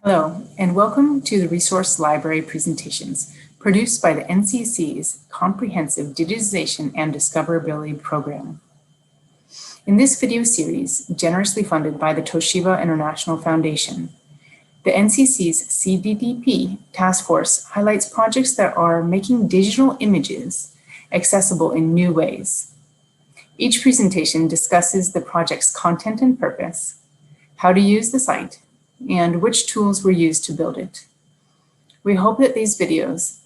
Hello, and welcome to the Resource Library presentations produced by the NCC's Comprehensive Digitization and Discoverability Program. In this video series, generously funded by the Toshiba International Foundation, the NCC's CDDP task force highlights projects that are making digital images accessible in new ways. Each presentation discusses the project's content and purpose, how to use the site, and which tools were used to build it. We hope that these videos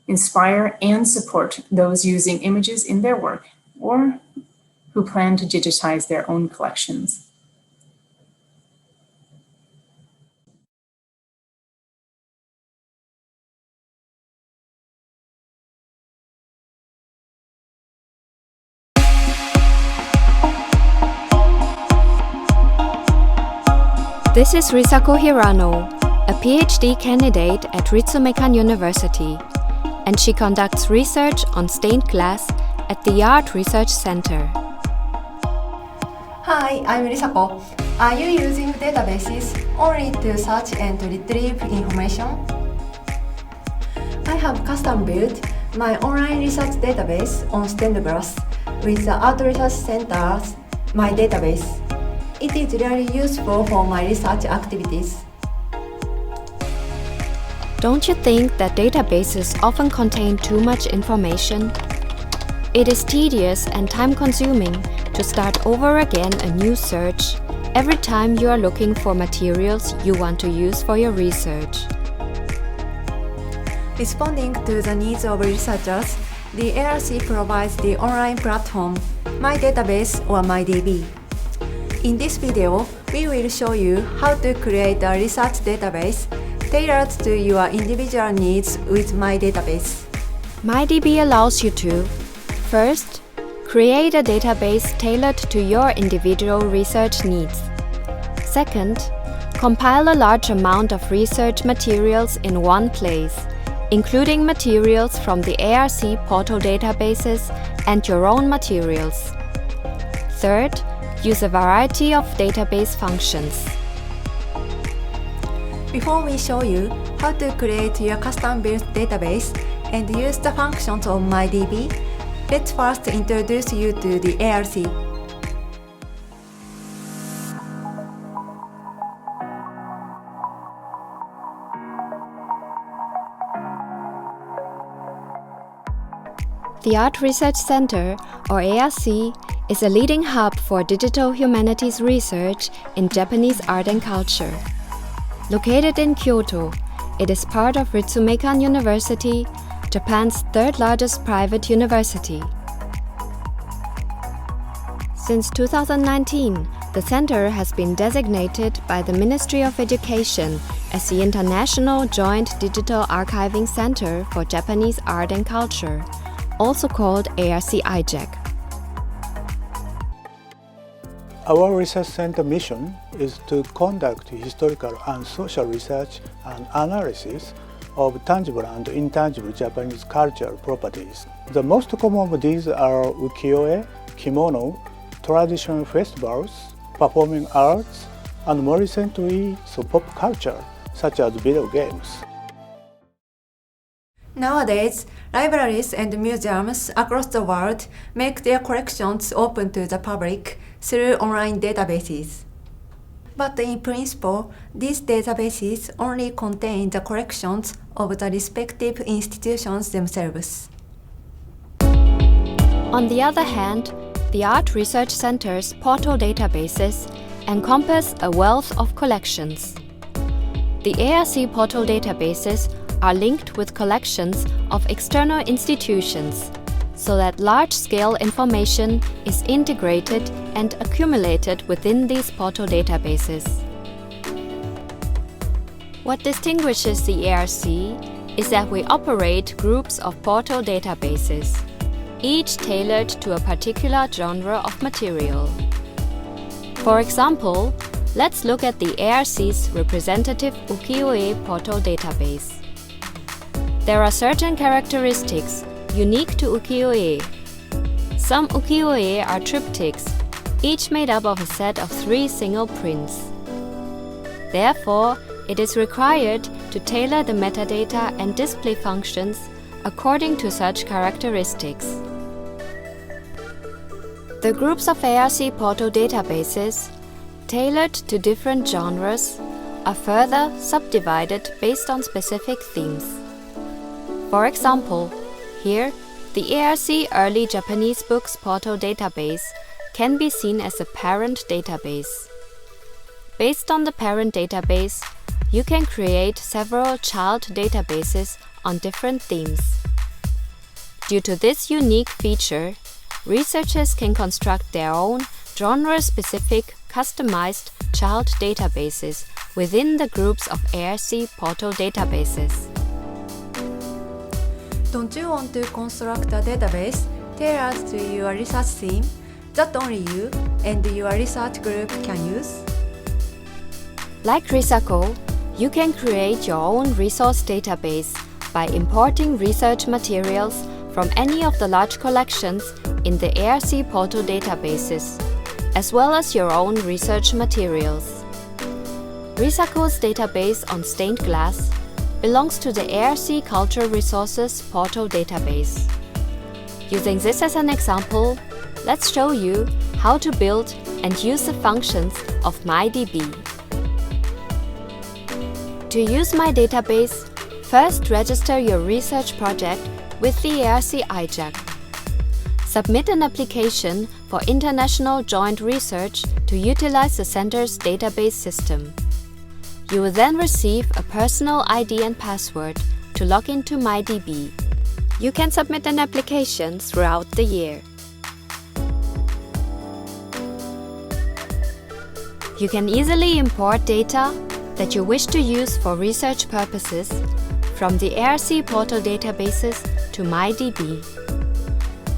inspire and support those using images in their work or who plan to digitize their own collections. This is Risako Hirano, a PhD candidate at Ritsumeikan University, and she conducts research on stained glass at the Art Research Center. Hi, I'm Risako. Are you using databases only to search and retrieve information? I have custom built my online research database on stained glass with the Art Research Center's My Database. It is really useful for my research activities. Don't you think that databases often contain too much information? It is tedious and time-consuming to start over again a new search every time you are looking for materials you want to use for your research. Responding to the needs of researchers, the ARC provides the online platform My Database or MyDB. In this video, we will show you how to create a research database tailored to your individual needs with My Database. MyDB allows you to, first, create a database tailored to your individual research needs. Second, compile a large amount of research materials in one place, including materials from the ARC portal databases and your own materials. Third, use a variety of database functions. Before we show you how to create your custom-built database and use the functions of MyDB, let's first introduce you to the ARC. The Art Research Center, or ARC, is a leading hub for digital humanities research in Japanese art and culture. Located in Kyoto, it is part of Ritsumeikan University, Japan's third largest private university. Since 2019, the center has been designated by the Ministry of Education as the International Joint Digital Archiving Center for Japanese Art and Culture, also called ARC-IJAC. Our research center mission is to conduct historical and social research and analysis of tangible and intangible Japanese cultural properties. The most common of these are ukiyo-e, kimono, traditional festivals, performing arts, and more recently, pop culture, such as video games. Nowadays, libraries and museums across the world make their collections open to the public through online databases. But in principle, these databases only contain the collections of the respective institutions themselves. On the other hand, the Art Research Center's portal databases encompass a wealth of collections. The ARC portal databases are linked with collections of external institutions, so that large-scale information is integrated and accumulated within these portal databases. What distinguishes the ARC is that we operate groups of portal databases, each tailored to a particular genre of material. For example, let's look at the ARC's representative ukiyo-e portal database. There are certain characteristics unique to ukiyo-e. Some ukiyo-e are triptychs, each made up of a set of 3 single prints. Therefore, it is required to tailor the metadata and display functions according to such characteristics. The groups of ARC portal databases, tailored to different genres, are further subdivided based on specific themes. For example, here, the ARC Early Japanese Books portal database can be seen as a parent database. Based on the parent database, you can create several child databases on different themes. Due to this unique feature, researchers can construct their own genre-specific, customized child databases within the groups of ARC portal databases. Don't you want to construct a database tailored to your research theme that only you and your research group can use? Like Risako, you can create your own resource database by importing research materials from any of the large collections in the ARC portal databases, as well as your own research materials. Risako's database on stained glass belongs to the ARC Cultural Resources portal database. Using this as an example, let's show you how to build and use the functions of MyDB. To use my database, first register your research project with the ARC IJAC. Submit an application for international joint research to utilize the center's database system. You will then receive a personal ID and password to log into MyDB. You can submit an application throughout the year. You can easily import data that you wish to use for research purposes from the ARC portal databases to MyDB.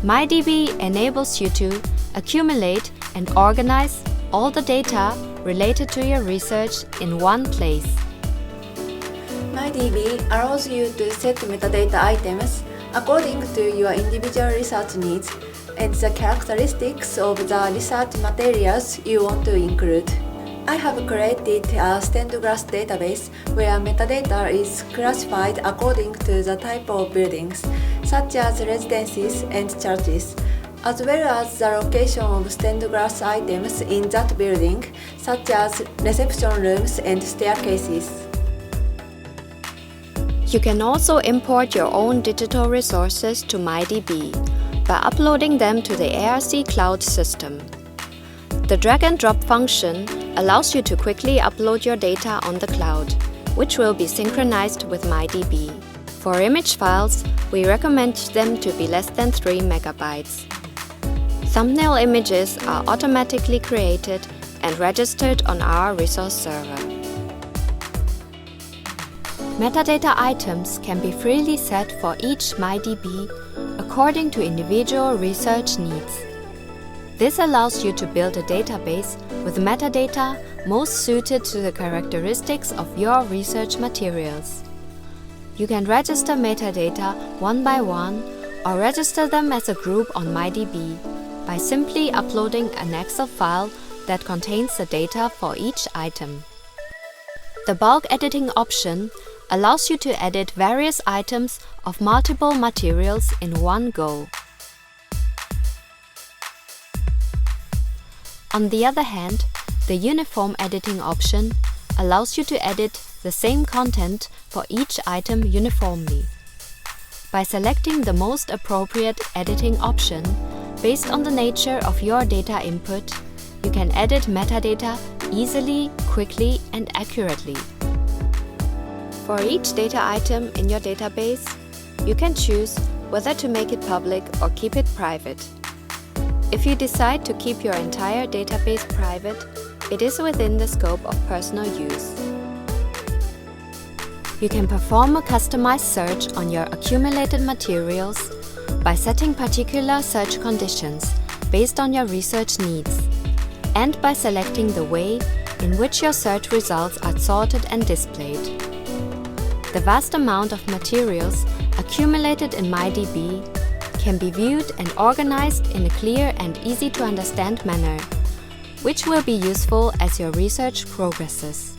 MyDB enables you to accumulate and organize all the data related to your research in one place. MyDB allows you to set metadata items according to your individual research needs and the characteristics of the research materials you want to include. I have created a stained glass database where metadata is classified according to the type of buildings, such as residences and churches, as well as the location of stained glass items in that building, such as reception rooms and staircases. You can also import your own digital resources to MyDB by uploading them to the ARC cloud system. The drag and drop function allows you to quickly upload your data on the cloud, which will be synchronized with MyDB. For image files, we recommend them to be less than 3 megabytes. Thumbnail images are automatically created and registered on our resource server. Metadata items can be freely set for each MyDB according to individual research needs. This allows you to build a database with metadata most suited to the characteristics of your research materials. You can register metadata one by one or register them as a group on MyDB by simply uploading an Excel file that contains the data for each item. The bulk editing option allows you to edit various items of multiple materials in one go. On the other hand, the uniform editing option allows you to edit the same content for each item uniformly. By selecting the most appropriate editing option based on the nature of your data input, you can edit metadata easily, quickly, and accurately. For each data item in your database, you can choose whether to make it public or keep it private. If you decide to keep your entire database private, it is within the scope of personal use. You can perform a customized search on your accumulated materials by setting particular search conditions based on your research needs, and by selecting the way in which your search results are sorted and displayed. The vast amount of materials accumulated in MyDB can be viewed and organized in a clear and easy-to-understand manner, which will be useful as your research progresses.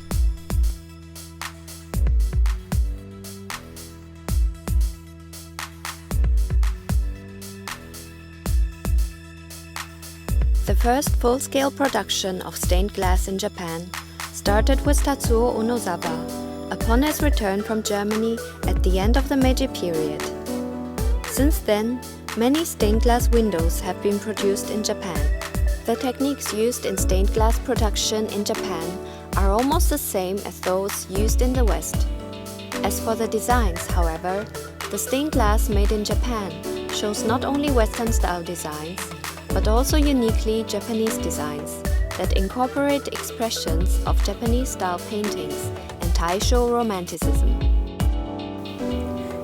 The first full-scale production of stained glass in Japan started with Tatsuo Onozawa upon his return from Germany at the end of the Meiji period. Since then, many stained glass windows have been produced in Japan. The techniques used in stained glass production in Japan are almost the same as those used in the West. As for the designs, however, the stained glass made in Japan shows not only Western-style designs, but also uniquely Japanese designs that incorporate expressions of Japanese-style paintings and Taisho romanticism.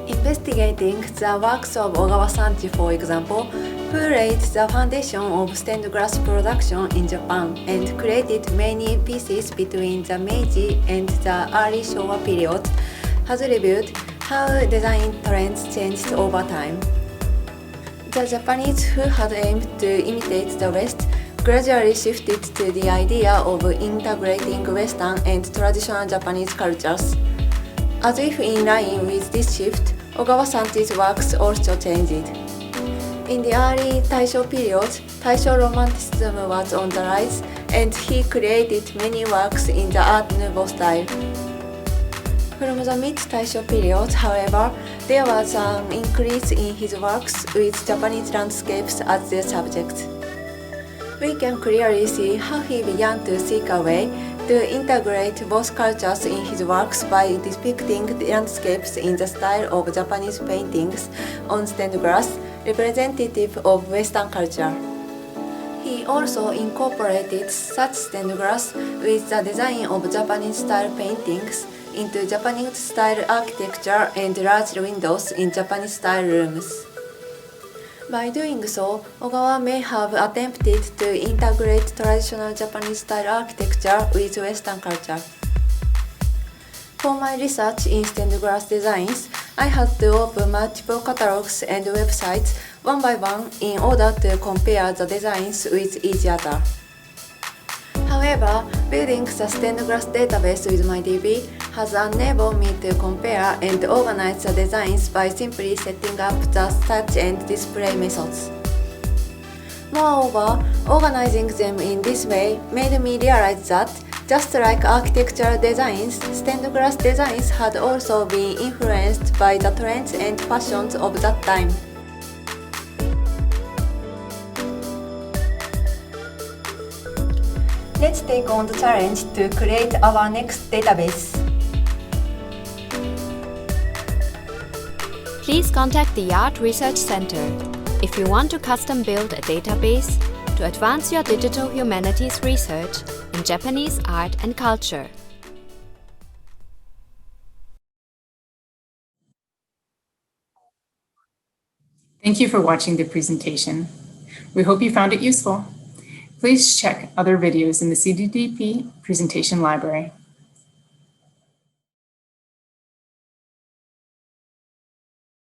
Investigating the works of Ogawa Sanji, for example, who laid the foundation of stained glass production in Japan and created many pieces between the Meiji and the early Showa period, has reviewed how design trends changed over time. The Japanese who had aimed to imitate the West gradually shifted to the idea of integrating Western and traditional Japanese cultures. As if in line with this shift, Ogawa Sanji's works also changed. In the early Taisho period, Taisho romanticism was on the rise, and he created many works in the Art Nouveau style. From the mid-Taisho period, however, there was an increase in his works with Japanese landscapes as their subject. We can clearly see how he began to seek a way to integrate both cultures in his works by depicting the landscapes in the style of Japanese paintings on stained glass, representative of Western culture. He also incorporated such stained glass with the design of Japanese-style paintings into Japanese-style architecture and large windows in Japanese-style rooms. By doing so, Ogawa may have attempted to integrate traditional Japanese-style architecture with Western culture. For my research in stained glass designs, I had to open multiple catalogs and websites one by one in order to compare the designs with each other. However, building the stained glass database with MyDB has enabled me to compare and organize the designs by simply setting up the search and display methods. Moreover, organizing them in this way made me realize that, just like architectural designs, stained glass designs had also been influenced by the trends and fashions of that time. Let's take on the challenge to create our next database. Please contact the Yard Research Center if you want to custom build a database to advance your digital humanities research in Japanese art and culture. Thank you for watching the presentation. We hope you found it useful. Please check other videos in the CDDP presentation library.